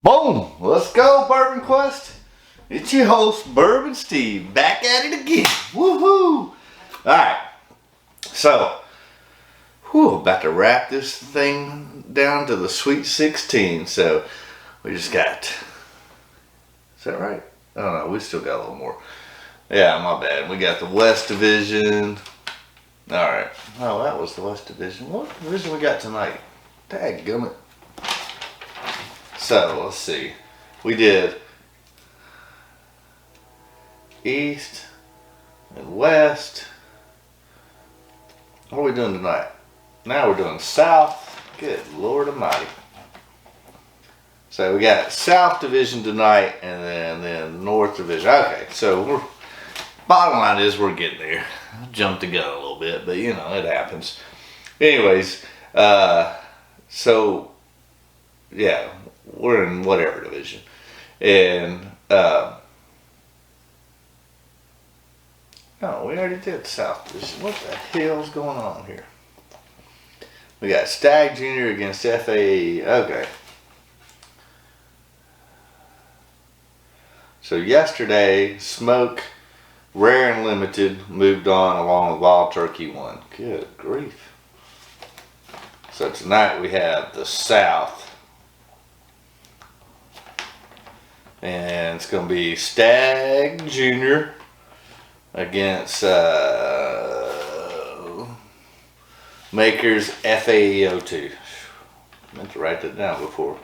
Boom! Let's go, Bourbon Quest. It's your host, Bourbon Steve, back at it again. Woohoo! Alright, so, about to wrap this thing down to the Sweet 16. So, we just got, is that right? I don't know, we still got a little more. Yeah, my bad. We got the West Division. Alright, oh, that was the West Division. What division we got tonight? Dadgummit. So, let's see. We did East and West. What are we doing tonight? Now we're doing South. Good Lord Almighty. So we got South Division tonight and then North Division. Okay, so bottom line is we're getting there. I jumped the gun a little bit, but you know, it happens. Anyways, so yeah, we're in whatever division. And no, we already did South Division. What the hell's going on here? We got Stagg Jr. against FAE. Okay. So yesterday, Smoke, Rare and Limited moved on along with Wild Turkey 1. Good grief. So tonight we have the South. And it's going to be Stagg Jr. against Maker's FAE-02. I meant to write that down before.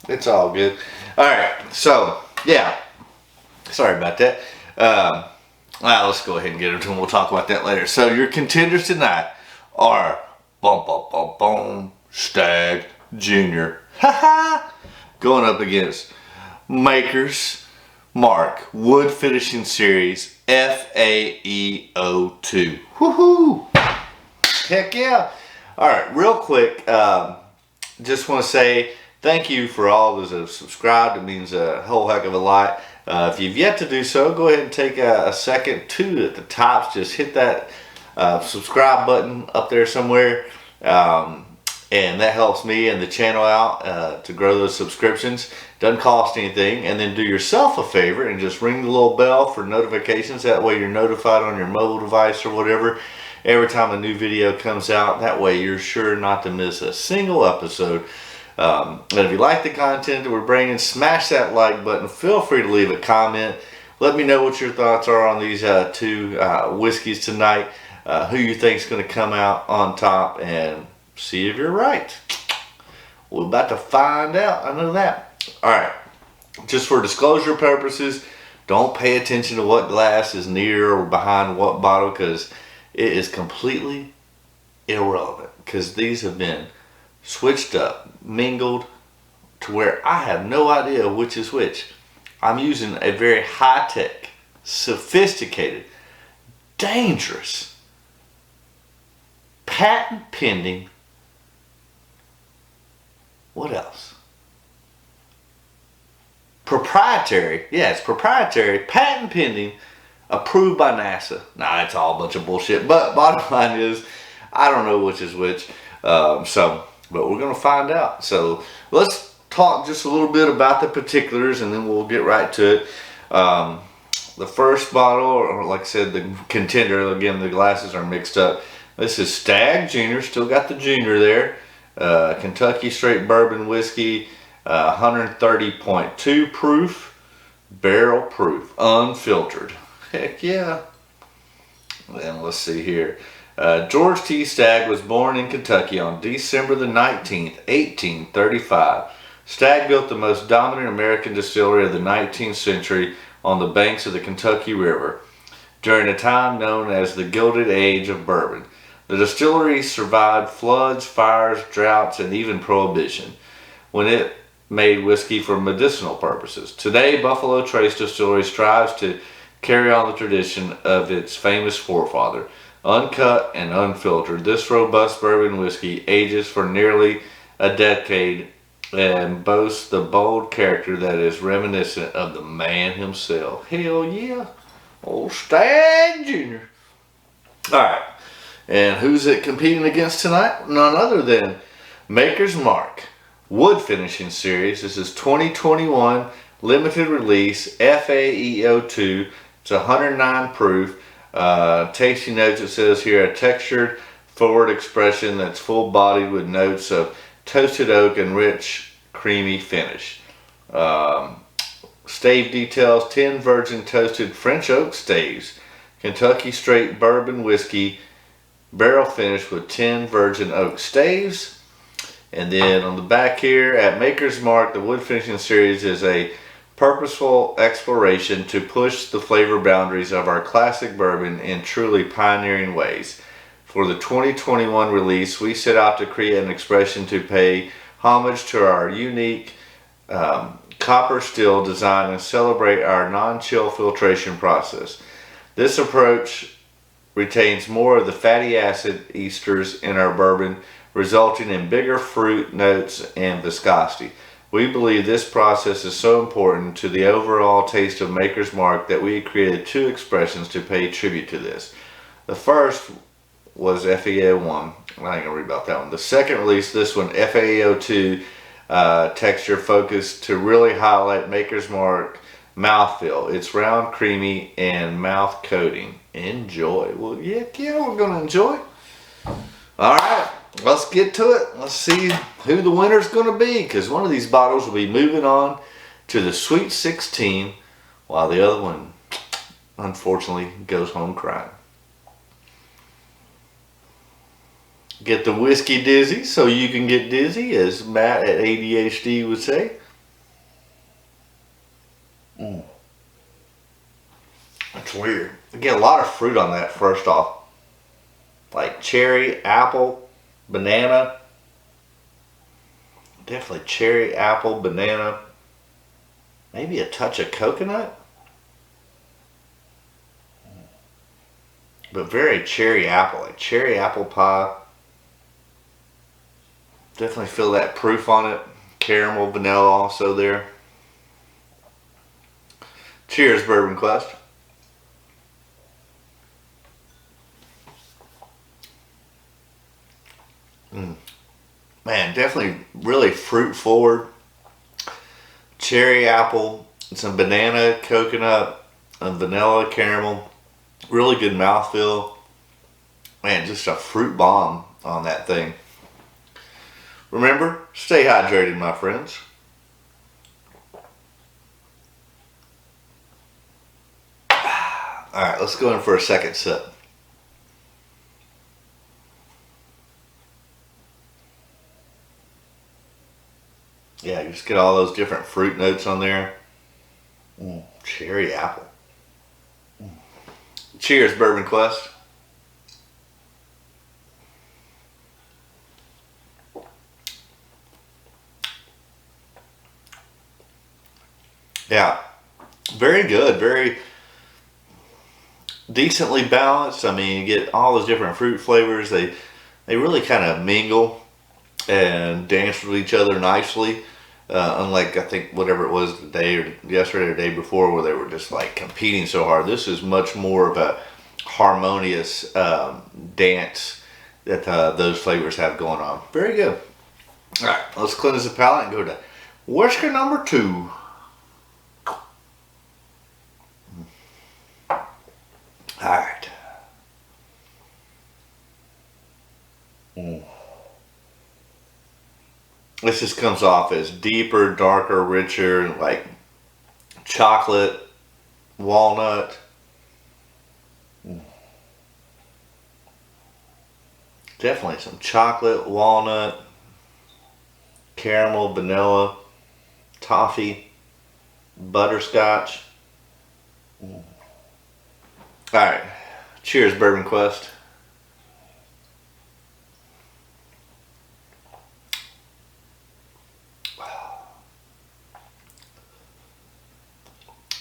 It's all good. Alright, so, yeah. Sorry about that. Well, let's go ahead and get into it. We'll talk about that later. So, your contenders tonight are Stagg Jr. Going up against Maker's Mark Wood Finishing Series FAE-02. Woohoo! Heck yeah! Alright, real quick, just want to say thank you for all those that have subscribed. It means a whole heck of a lot. If you've yet to do so, go ahead and take a second to at the top. Just hit that subscribe button up there somewhere. And that helps me and the channel out to grow those subscriptions. Doesn't cost anything. And then do yourself a favor and just ring the little bell for notifications. That way you're notified on your mobile device or whatever every time a new video comes out. That way you're sure not to miss a single episode. And if you like the content that we're bringing, smash that like button. Feel free to leave a comment. Let me know what your thoughts are on these two whiskeys tonight. Who you think is going to come out on top, and see if you're right. We're about to find out. I know that. Alright. Just for disclosure purposes, don't pay attention to what glass is near or behind what bottle, because it is completely irrelevant. Because these have been switched up, mingled, to where I have no idea which is which. I'm using a very high-tech, sophisticated, dangerous, patent-pending, what else? Proprietary, yeah, it's proprietary, patent-pending, approved by NASA. Nah, it's all a bunch of bullshit, but bottom line is, I don't know which is which, but we're going to find out. So let's talk just a little bit about the particulars, and then we'll get right to it. The first bottle, or like I said, the contender, again, the glasses are mixed up. This is Stagg Jr., still got the Jr. there. Kentucky straight bourbon whiskey, 130.2 proof, barrel proof, unfiltered. Heck yeah. And let's see here. George T. Stagg was born in Kentucky on December the 19th, 1835. Stagg built the most dominant American distillery of the 19th century on the banks of the Kentucky River during a time known as the Gilded Age of Bourbon. The distillery survived floods, fires, droughts, and even prohibition, when it made whiskey for medicinal purposes. Today, Buffalo Trace Distillery strives to carry on the tradition of its famous forefather. Uncut and unfiltered, this robust bourbon whiskey ages for nearly a decade and boasts the bold character that is reminiscent of the man himself. Hell yeah, old Stagg Jr. Alright, and who's it competing against tonight? None other than Maker's Mark wood finishing series. This is 2021 limited release FAE-02. It's 109 proof. Tasting notes, it says here, a textured forward expression that's full bodied with notes of toasted oak and rich creamy finish. Stave details: 10 virgin toasted French oak staves, Kentucky straight bourbon whiskey, barrel finish with 10 virgin oak staves. And then on the back here, at Maker's Mark, the wood finishing series is a purposeful exploration to push the flavor boundaries of our classic bourbon in truly pioneering ways. For the 2021 release, we set out to create an expression to pay homage to our unique copper still design and celebrate our non-chill filtration process. This approach retains more of the fatty acid esters in our bourbon, resulting in bigger fruit notes and viscosity. We believe this process is so important to the overall taste of Maker's Mark that we created two expressions to pay tribute to this. The first was FAE-01. I ain't gonna read about that one. The second release, this one, FAE-02, texture focused to really highlight Maker's Mark mouthfeel. It's round, creamy, and mouth coating. Enjoy. Well, yeah, we're gonna enjoy. All right, let's get to it. Let's see who the winner's gonna be, because one of these bottles will be moving on to the Sweet 16, while the other one, unfortunately, goes home crying. Get the whiskey dizzy so you can get dizzy, as Matt at ADHD would say. That's weird. I get a lot of fruit on that first off. Like cherry, apple, banana. Definitely cherry, apple, banana. Maybe a touch of coconut. But very cherry apple, like cherry apple pie. Definitely feel that proof on it. Caramel, vanilla also there. Cheers, Bourbon Quest. Man, definitely really fruit forward. Cherry apple, some banana, coconut, and vanilla, caramel. Really good mouthfeel. Man, just a fruit bomb on that thing. Remember, stay hydrated, my friends. Alright, let's go in for a second sip. Yeah, you just get all those different fruit notes on there. Cherry apple. Cheers, Bourbon Quest. Yeah, very good, very decently balanced. I mean, you get all those different fruit flavors. They really kind of mingle and dance with each other nicely. Unlike, I think, whatever it was the day or yesterday or the day before, where they were just like competing so hard. This is much more of a harmonious dance that those flavors have going on. Very good. All right, let's cleanse the palate and go to whisker number 2. All right. This just comes off as deeper, darker, richer, like chocolate, walnut. Definitely some chocolate, walnut, caramel, vanilla, toffee, butterscotch. All right, cheers, Bourbon Quest.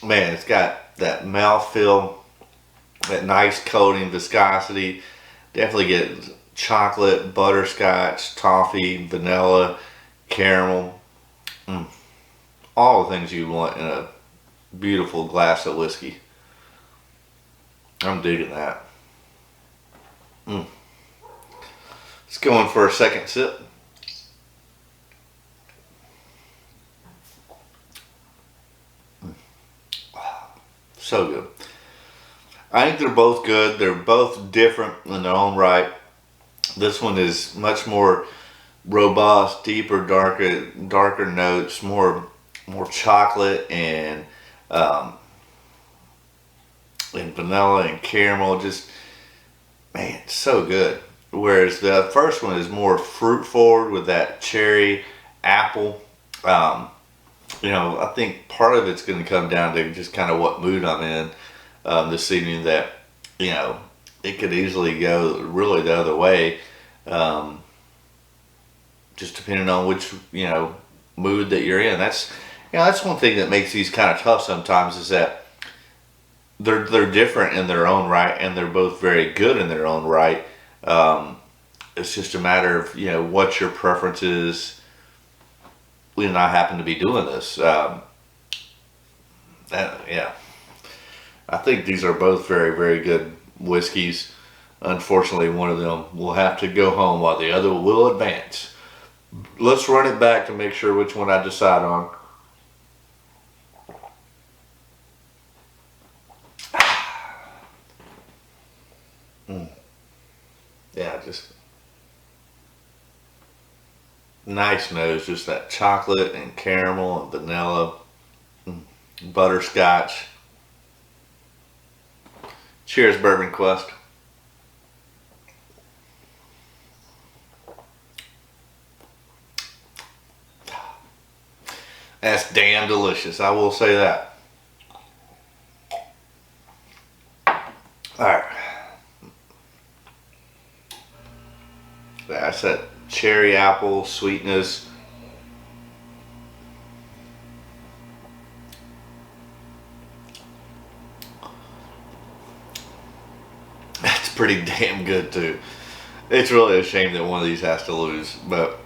Man, it's got that mouthfeel, that nice coating, viscosity. Definitely get chocolate, butterscotch, toffee, vanilla, caramel. All the things you want in a beautiful glass of whiskey. I'm digging that. Let's go in for a second sip. So good. I think they're both good. They're both different in their own right. This one is much more robust, deeper, darker notes, more chocolate um, and vanilla and caramel. Just man, so good. Whereas the first one is more fruit forward with that cherry, apple. Um, I think part of it's going to come down to just kind of what mood I'm in this evening. That it could easily go really the other way, just depending on which mood that you're in. That's one thing that makes these kind of tough sometimes is that they're different in their own right, and they're both very good in their own right. It's just a matter of what your preference is when I happen to be doing this. Yeah, I think these are both very, very good whiskeys. Unfortunately, one of them will have to go home while the other will advance. Let's run it back to make sure which one I decide on. Yeah, just nice nose, just that chocolate and caramel and vanilla, butterscotch. Cheers, Bourbon Quest. That's damn delicious, I will say that. Alright. That's that cherry apple sweetness. That's pretty damn good too. It's really a shame that one of these has to lose, but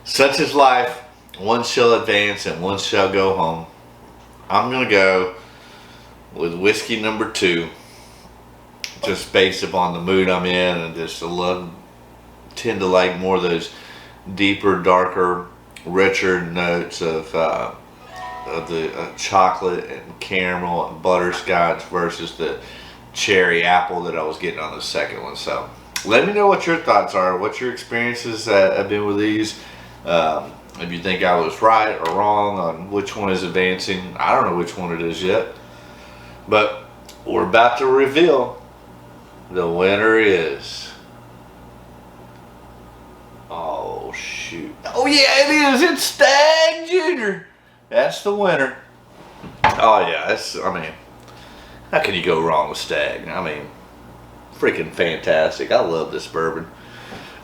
such is life. One shall advance and one shall go home. I'm gonna go with whiskey number 2, just based upon the mood I'm in, and just tend to like more of those deeper, darker, richer notes of the chocolate and caramel and butterscotch versus the cherry apple that I was getting on the second one. So let me know what your thoughts are, what your experiences have been with these. If you think I was right or wrong on which one is advancing. I don't know which one it is yet, but we're about to reveal the winner is. Oh shoot. Oh yeah, it is. It's Stagg Jr. That's the winner. Oh yeah, how can you go wrong with Stagg? Freaking fantastic. I love this bourbon.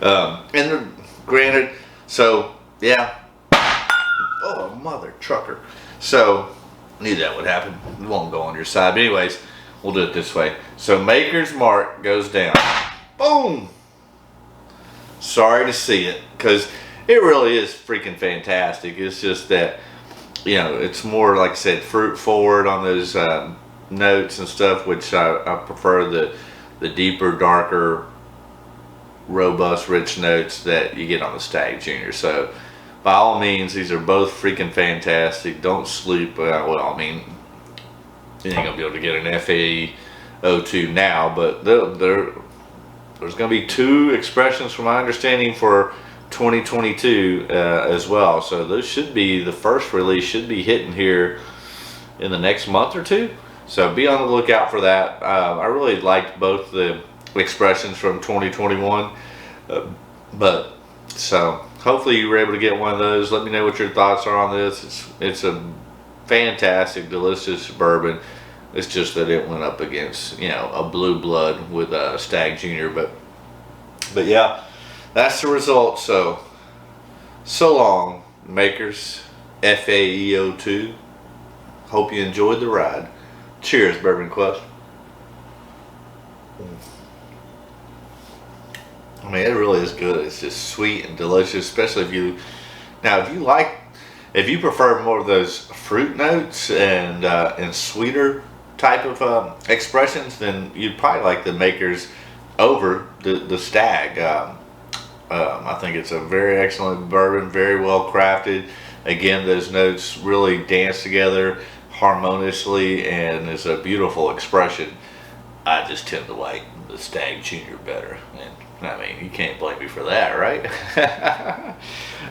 Granted, so yeah. Oh, mother trucker. So, knew that would happen. We won't go on your side. But anyways, we'll do it this way. So, Maker's Mark goes down. Boom! Sorry to see it, because it really is freaking fantastic. It's just that, it's more, like I said, fruit forward on those notes and stuff, which I prefer the deeper, darker, robust, rich notes that you get on the Stagg Jr. So, by all means, these are both freaking fantastic. Don't sleep. You ain't gonna be able to get an FAE-02 now, but there's gonna be 2 expressions, from my understanding, for 2022 as well. So those should be, the first release should be hitting here in the next month or 2. So be on the lookout for that. I really liked both the expressions from 2021, but so hopefully you were able to get one of those. Let me know what your thoughts are on this. It's a fantastic, delicious bourbon. It's just that it went up against a blue blood with Stagg Jr. But yeah, that's the result. So long, makers. FAE-02. Hope you enjoyed the ride. Cheers, Bourbon Quest. It really is good. It's just sweet and delicious, especially if you prefer more of those fruit notes and sweeter type of expressions, then you'd probably like the Makers over the Stagg. I think it's a very excellent bourbon, very well crafted. Again, those notes really dance together. harmoniously and is a beautiful expression, I just tend to like the Stagg Junior better. And I mean, you can't blame me for that, right?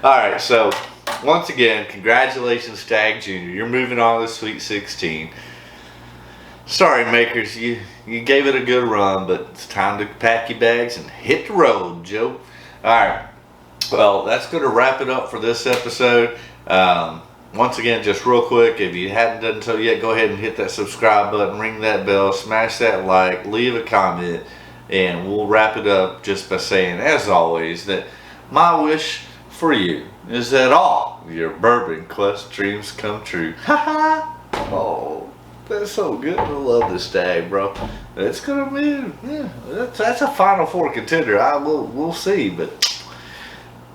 All right, so once again, congratulations, Stagg Junior. You're moving on to the Sweet 16. Sorry, makers, you gave it a good run, but it's time to pack your bags and hit the road, Joe. All right. Well, that's going to wrap it up for this episode. Once again, just real quick, if you hadn't done so yet, go ahead and hit that subscribe button, ring that bell, smash that like, leave a comment, and we'll wrap it up just by saying, as always, that my wish for you is that all your Bourbon Quest dreams come true. Ha ha! Oh, that's so good. I love this Stagg, bro. It's gonna be, yeah, that's a Final Four contender. We'll see, but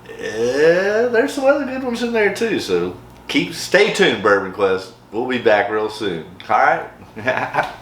there's some other good ones in there too. So stay tuned, Bourbon Quest. We'll be back real soon. All right.